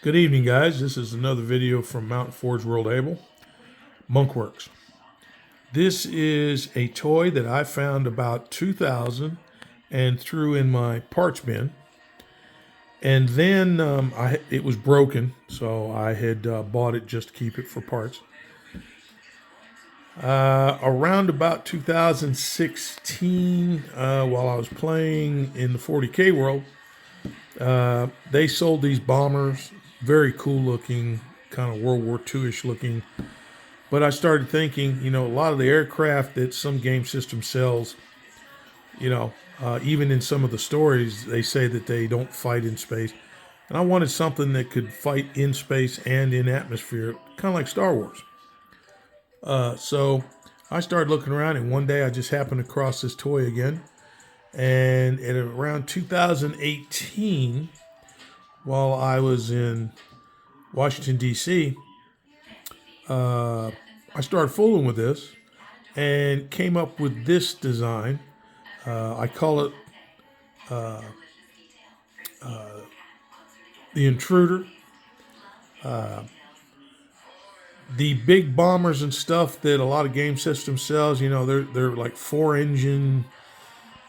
Good evening, guys. This is another video from Fordgeworld Aibal, Monkworks. This is a toy that I found about 2000 and threw in my parts bin. And then it was broken, so I had bought it just to keep it for parts. Around about 2016, while I was playing in the 40K world, they sold these bombers. Very cool looking, kind of World War II-ish looking. But I started thinking, a lot of the aircraft that some game system sells, even in some of the stories, they say that they don't fight in space. And I wanted something that could fight in space and in atmosphere, kind of like Star Wars. So I started looking around, and one day I just happened across this toy again. And at around 2018, while I was in Washington, D.C., I started fooling with this and came up with this design. I call it the Intruder. The big bombers and stuff that a lot of game systems sells, they're like 4-engine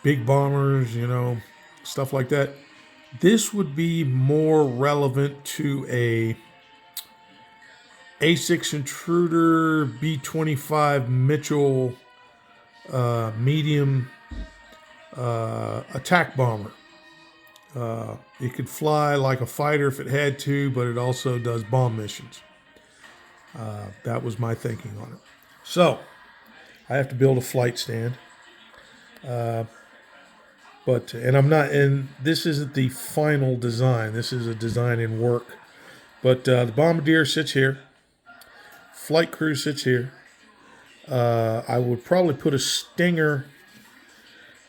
big bombers, stuff like that. This would be more relevant to a A6 Intruder B-25 Michell medium attack bomber. It could fly like a fighter if it had to, but it also does bomb missions. That was my thinking on it. So I have to build a flight stand. And this isn't the final design. This is a design in work. But the Bombardier sits here. Flight crew sits here. I would probably put a Stinger,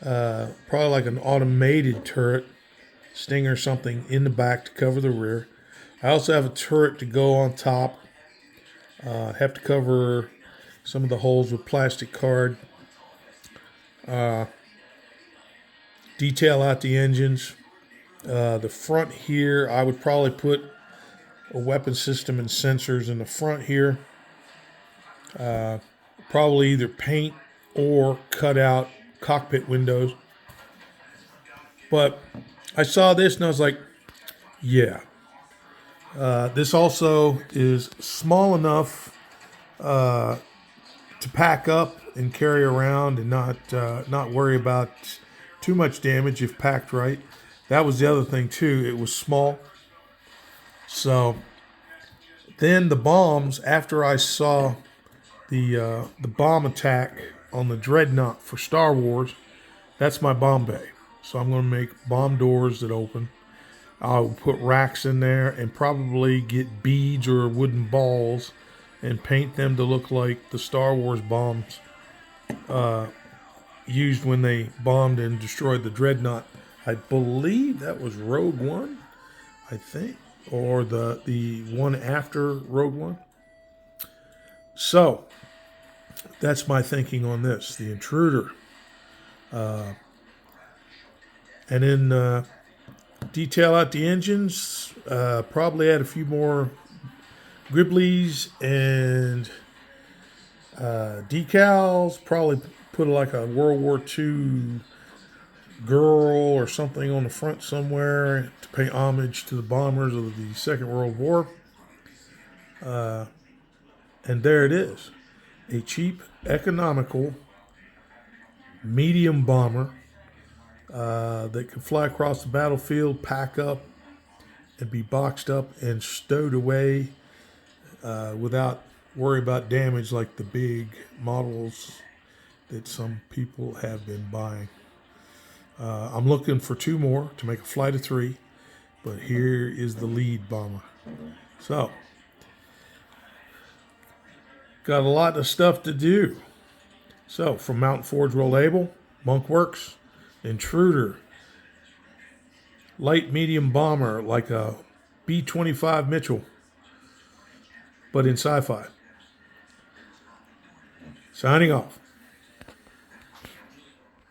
probably like an automated turret, Stinger something in the back to cover the rear. I also have a turret to go on top. Have to cover some of the holes with plastic card. Detail out the engines. The front here, I would probably put a weapon system and sensors in the front here. Probably either paint or cut out cockpit windows. But I saw this and I was like, yeah. This also is small enough to pack up and carry around and not worry about too much damage if packed right. That was the other thing too. It was small. So then the bombs, after I saw the bomb attack on the dreadnought for Star Wars, that's my bomb bay. So I'm going to make bomb doors that open. I'll put racks in there and probably get beads or wooden balls and paint them to look like the Star Wars bombs used when they bombed and destroyed the dreadnought. I believe that was Rogue One, I think, or the one after Rogue One. So that's my thinking on this, the Intruder. And then detail out the engines, probably add a few more Griblies and decals, probably put like a World War II girl or something on the front somewhere to pay homage to the bombers of the Second World War. And there it is. A cheap, economical, medium bomber that can fly across the battlefield, pack up, and be boxed up and stowed away without worry about damage like the big models that some people have been buying. I'm looking for 2 more to make a flight of 3, but here is the lead bomber. So, got a lot of stuff to do. So, from Fordgeworld Aibal, Monkworks, Intruder, light medium bomber like a B-25 Mitchell, but in sci-fi. Signing off.